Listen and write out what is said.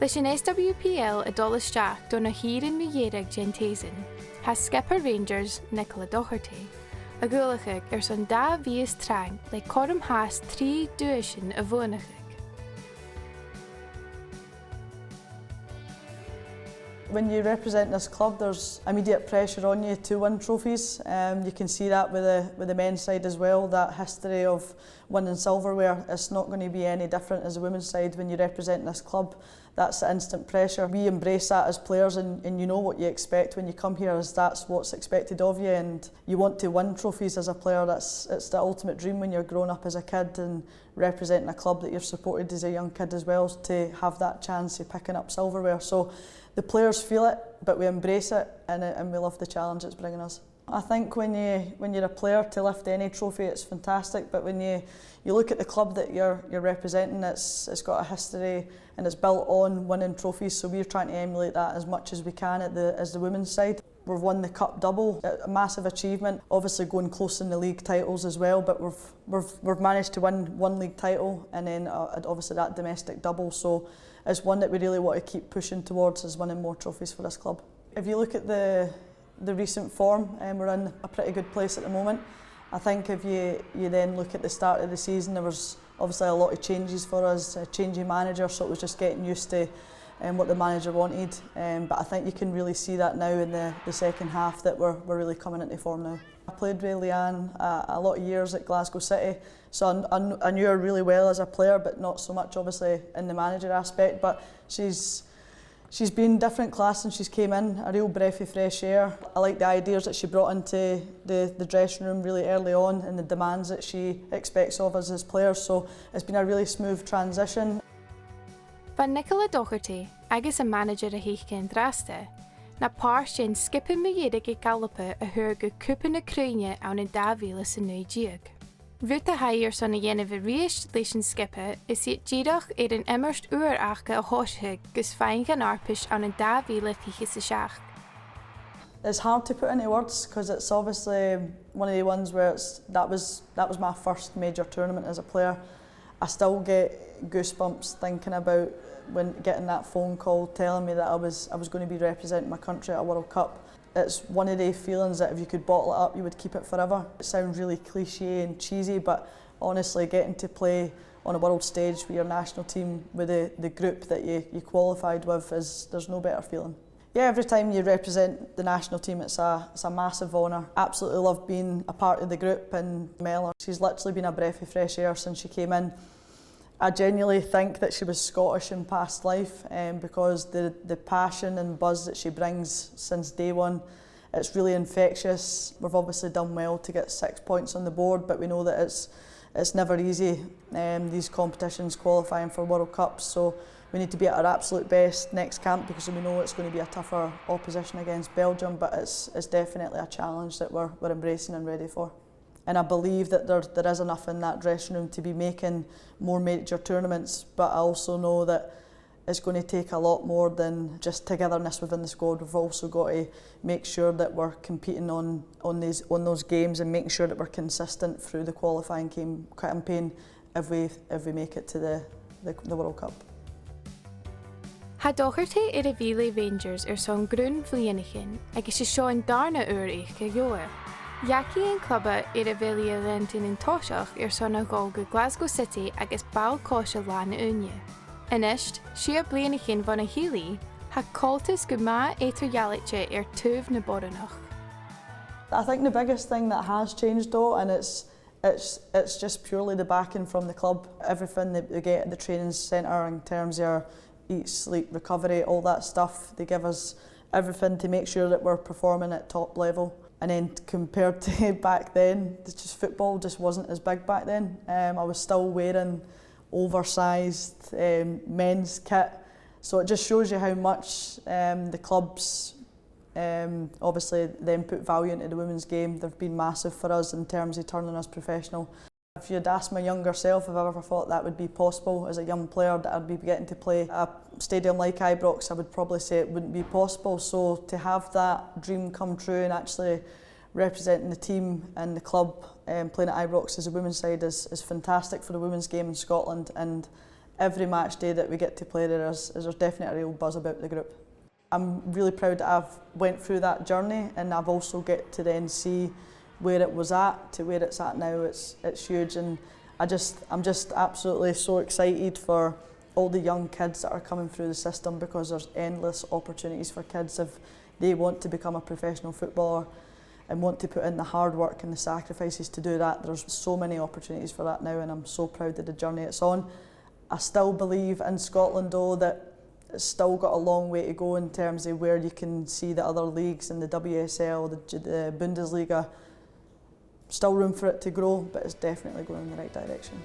Leis an SWPL a dul isteach do na hir an meòrachadh gentéisin, has skipper Rangers Nicola Docherty, a gulaigh son 2 bhíos trang le corm has 3 dúisin a bhuanaigh. When you represent this club, there's immediate pressure on you to win trophies. You can see that with the men's side as well, that history of winning silverware. It's not going to be any different as the women's side when you represent this club. That's the instant pressure. We embrace that as players, and you know what you expect when you come here, as that's what's expected of you, and you want to win trophies as a player. It's the ultimate dream when you're growing up as a kid and representing a club that you've supported as a young kid as well, to have that chance of picking up silverware. So the players feel it, but we embrace it, and we love the challenge it's bringing us. I think when you're a player, to lift any trophy, it's fantastic. But when you look at the club that you're representing, it's got a history and it's built on winning trophies. So we're trying to emulate that as much as we can as the women's side. We've won the cup double, a massive achievement. Obviously going close in the league titles as well, but we've managed to win 1 league title, and then obviously that domestic double. So it's one that we really want to keep pushing towards, is winning more trophies for this club. If you look at the recent form, we're in a pretty good place at the moment. I think if you then look at the start of the season, there was obviously a lot of changes for us, a changing manager, so it was just getting used to what the manager wanted. But I think you can really see that now in the second half, that we're really coming into form now. I played with Leanne a lot of years at Glasgow City, so I knew her really well as a player, but not so much obviously in the manager aspect. But she's been different class since she's came in, a real breath of fresh air. I like the ideas that she brought into the dressing room really early on, and the demands that she expects of us as players, so it's been a really smooth transition. Van Nicola Docherty, agus a manager a héiche draste, na páir sin skippe meòrachadh galapa a thuair go cúpa na cruine ann in 2009. Ruut a hair son a dhéanamh ríist leis an skippe is iad díreach an immerst uair acha a háisithe gus féin gan arpis ann in 2026. It's hard to put into words, because it's obviously one of the ones where that was my first major tournament as a player. I still get goosebumps thinking about when getting that phone call telling me that I was going to be representing my country at a World Cup. It's one of the feelings that if you could bottle it up, you would keep it forever. It sounds really cliche and cheesy, but honestly, getting to play on a world stage with your national team, with the group that you qualified with, there's no better feeling. Yeah, every time you represent the national team, it's a massive honour. Absolutely love being a part of the group, and Mel, she's literally been a breath of fresh air since she came in. I genuinely think that she was Scottish in past life, because the passion and buzz that she brings since day one, it's really infectious. We've obviously done well to get 6 points on the board, but we know that it's never easy, these competitions qualifying for World Cups, so we need to be at our absolute best next camp, because we know it's going to be a tougher opposition against Belgium, but it's definitely a challenge that we're embracing and ready for. And I believe that there is enough in that dressing room to be making more major tournaments, but I also know that it's going to take a lot more than just togetherness within the squad. We've also got to make sure that we're competing on those games, and making sure that we're consistent through the qualifying campaign if we make it to the World Cup. Ha Docherty a bhíle Rangers son grún bhliainighin, agus is seo an darna uair éiche jóir. Jackie an clubba a bhile lentin in toiseach son a gáil go Glasgow City agus ball-coise lá na ùine. Inist, si a bliainighin van a hílí, ha coltas go má étarhealaite túmh na boranach. I think the biggest thing that has changed though, and it's just purely the backing from the club. Everything that we get at the training centre in terms of our eat, sleep, recovery, all that stuff, they give us everything to make sure that we're performing at top level. And then compared to back then, football just wasn't as big back then. I was still wearing oversized men's kit, so it just shows you how much the clubs obviously then put value into the women's game. They've been massive for us in terms of turning us professional. If you'd asked my younger self if I ever thought that would be possible as a young player, that I'd be getting to play a stadium like Ibrox, I would probably say it wouldn't be possible. So to have that dream come true and actually representing the team and the club playing at Ibrox as a women's side is fantastic for the women's game in Scotland, and every match day that we get to play there is there's definitely a real buzz about the group. I'm really proud that I've went through that journey, and I've also get to then see where it was at to where it's at now. It's huge, and I'm just absolutely so excited for all the young kids that are coming through the system, because there's endless opportunities for kids if they want to become a professional footballer and want to put in the hard work and the sacrifices to do that. There's so many opportunities for that now, and I'm so proud of the journey it's on. I still believe in Scotland though that it's still got a long way to go in terms of where you can see the other leagues in the WSL, the Bundesliga. Still room for it to grow, but it's definitely going in the right direction.